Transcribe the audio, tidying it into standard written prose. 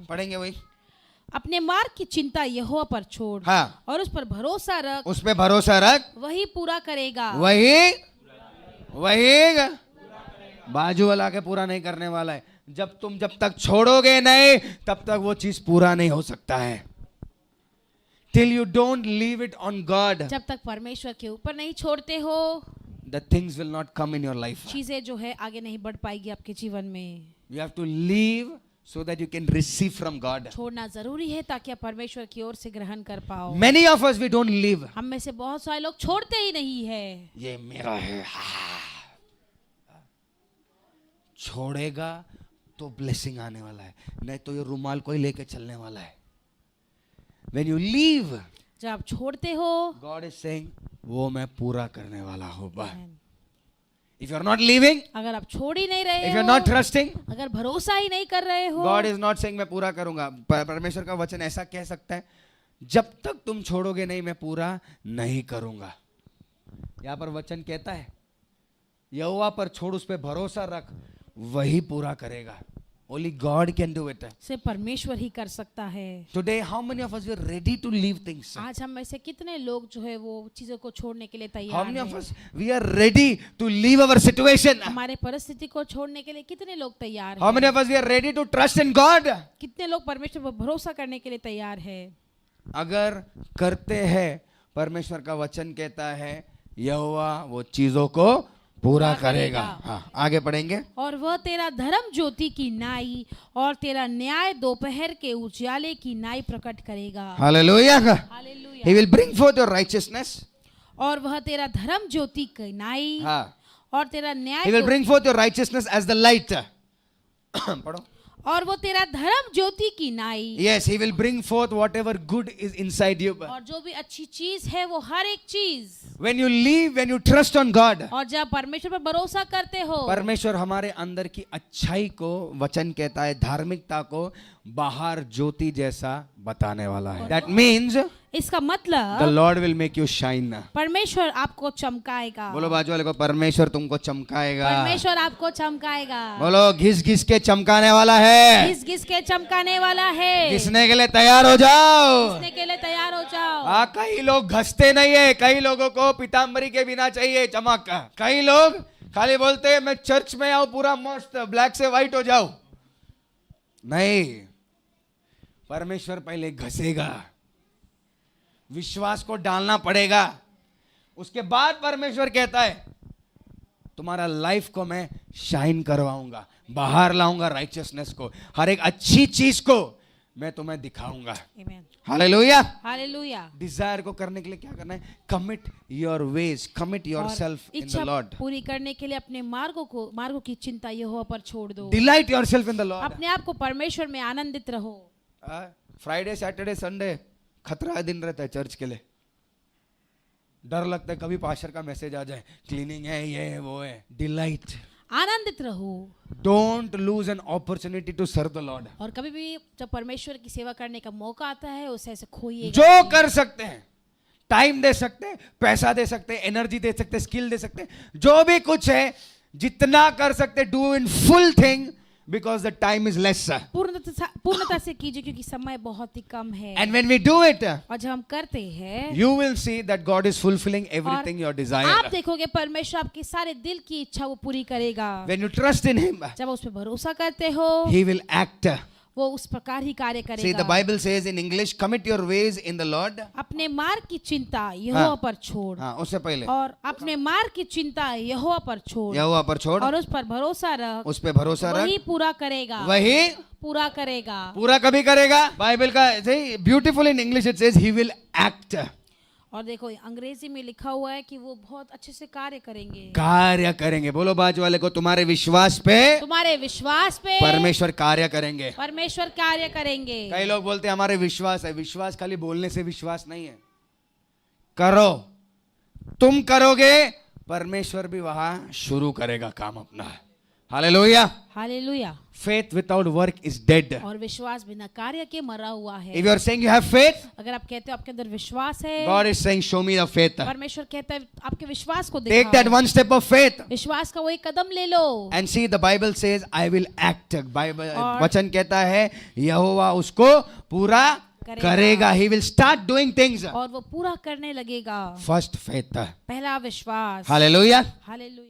पढ़ेंगे वही। अपने मार्ग की चिंता यहोवा पर छोड़ हाँ, और उस पर भरोसा रख, उस पे भरोसा रख, वही पूरा करेगा। वही बाजू वाला के पूरा नहीं करने वाला है। जब तक छोड़ोगे नहीं तब तक वो चीज पूरा नहीं हो सकता है। Till you don't leave it on God, जब तक परमेश्वर के ऊपर नहीं छोड़ते हो, the things will not come in your life. चीजें जो है आगे नहीं बढ़ पाएगी आपके जीवन में। You have to leave so that you can receive from God. छोड़ना जरूरी है ताकि आप परमेश्वर की ओर से ग्रहण कर पाओ। Many of us we don't leave. हम में से बहुत सारे लोग छोड़ते ही नहीं है। ये मेरा है। छोड़ेगा तो ब्लेसिंग आने वाला है, नहीं तो ये रुमाल कोई लेके चलने वाला है। When you leave, जब आप छोड़ते हो, God is saying, वो मैं पूरा करने वाला हूँ। If you are not leaving, अगर आप छोड़ ही नहीं रहे if हो, you are not trusting, अगर भरोसा ही नहीं कर रहे हो, God is not saying मैं पूरा करूंगा। परमेश्वर का वचन ऐसा कह सकता है, जब तक तुम छोड़ोगे नहीं मैं पूरा नहीं करूंगा। यहाँ पर वचन कहता है यहोवा पर छोड़, उस पे भरोसा रख, वही पूरा करेगा। Only God can do it. सिर्फ परमेश्वर ही कर सकता है। Today, how many of us were ready to leave things? आज हम में से कितने लोग जो है वो चीजों को छोड़ने के लिए How तैयार many of हैं? us we are ready to leave our situation? हमारे परिस्थिति को छोड़ने के लिए कितने लोग तैयार How many हैं? of us we are ready to trust in God? कितने लोग परमेश्वर पर भरोसा करने के लिए तैयार है? अगर करते हैं, परमेश्वर का वचन कहता है यहोवा वो चीजों को पूरा करेगा। हाँ, आगे पढ़ेंगे। और वह तेरा धर्म ज्योति की नाई और तेरा न्याय दोपहर के उजाले की नाई प्रकट करेगा। Hallelujah. Hallelujah. He will bring forth your righteousness. और वह तेरा धर्म ज्योति की नाई हाँ, और तेरा न्याय He will bring forth your righteousness as the light. पढ़ो। और वो तेरा धर्म ज्योति की नाई Yes, He will bring forth whatever good is inside you. और जो भी अच्छी चीज है वो हर एक चीज। When you live, when you trust on God, और जब परमेश्वर पर भरोसा करते हो, परमेश्वर हमारे अंदर की अच्छाई को, वचन कहता है धार्मिकता को बाहर ज्योति जैसा बताने वाला है। That means इसका the मतलब Lord will make you shine. परमेश्वर आपको चमकाएगा। बोलो बाजू वाले को, परमेश्वर तुमको चमकाएगा। परमेश्वर आपको चमकाएगा। बोलो घिस घिस के चमकाने वाला है। घिस घिस के चमकाने वाला है। घिसने के लिए तैयार हो जाओ। घिसने के लिए तैयार हो जाओ। हाँ, कई लोग घसते नहीं है, कई लोगों को पीताम्बरी के बिना चाहिए चमक। कई लोग खाली बोलते हैं मैं चर्च में आऊं पूरा मस्त ब्लैक से व्हाइट हो जाऊं। नहीं, परमेश्वर पहले घसेगा, विश्वास को डालना पड़ेगा, उसके बाद परमेश्वर कहता है तुम्हारा लाइफ को मैं शाइन करवाऊंगा, बाहर लाऊंगा राइचियसनेस को, हर एक अच्छी चीज को मैं तुम्हें दिखाऊंगा। आमीन। हालेलुया। हालेलुया। डिजायर को करने के लिए क्या करना है? Commit your ways, commit yourself in the इच्छा लॉर्ड। पूरी करने के लिए अपने मार्गों की चिंता यहोवा पर छोड़ दो। Delight yourself in the Lord. अपने आप को परमेश्वर में आनंदित रहो। फ्राइडे सैटरडे संडे खतरा दिन रहता है चर्च के लिए। डर लगता है कभी पास्टर का मैसेज आ जाए, क्लीनिंग है, ये है, वो है। डिलाइट, आनंदित रहो। Don't lose an opportunity to serve the lord. और कभी भी जब परमेश्वर की सेवा करने का मौका आता है उसे ऐसे खोइए। जो कर सकते हैं, टाइम दे सकते हैं, पैसा दे सकते हैं, एनर्जी दे सकते हैं, स्किल दे सकते हैं, जो भी कुछ है जितना कर सकते हैं, do in full thing because the time is less. पूर्णता से कीजिए क्योंकि समय बहुत ही कम है। And when we do it, और जब हम करते हैं, you will see that God is fulfilling everything your desire. आप देखोगे परमेश्वर आपके सारे दिल की इच्छा वो पूरी करेगा। When you trust in Him, जब उस पर भरोसा करते हो, He will act. वो उस प्रकार ही कार्य See, the करेगा। Bible says in English, commit your ways in the Lord. अपने मार्ग की चिंता यहोवा पर छोड़। हाँ, उससे पहले और अपने मार्ग की चिंता यहोवा पर छोड़ यहोवा पर छोड़, और उस पर भरोसा रख, उस पे भरोसा वही रख, पूरा करेगा। वही पूरा करेगा। पूरा कभी करेगा। बाइबल का beautiful in English it says He will act. और देखो अंग्रेजी में लिखा हुआ है कि वो बहुत अच्छे से कार्य करेंगे। कार्य करेंगे। बोलो बाजू वाले को, तुम्हारे विश्वास पे, तुम्हारे विश्वास पे परमेश्वर कार्य करेंगे। परमेश्वर कार्य करेंगे। कई लोग बोलते हैं हमारे विश्वास है। विश्वास खाली बोलने से विश्वास नहीं है, करो। तुम करोगे, परमेश्वर भी वहां शुरू करेगा काम अपना। Hallelujah. Hallelujah. Faith without work is dead. और विश्वास बिना कार्य के मरा हुआ है. If you are saying you have faith, अगर आप कहते हो आपके अंदर विश्वास है, God is saying, show me the faith. परमेश्वर कहता है आपके विश्वास को Take that दिखाओ. one step of faith. विश्वास का वो एक कदम ले लो. And see, the Bible says, I will act. Bible, और- वचन कहता है यहोवा उसको पूरा करेगा. He will start doing things. और वो पूरा करने लगेगा. First faith. पहला विश्वास. Hallelujah. हालेलुया.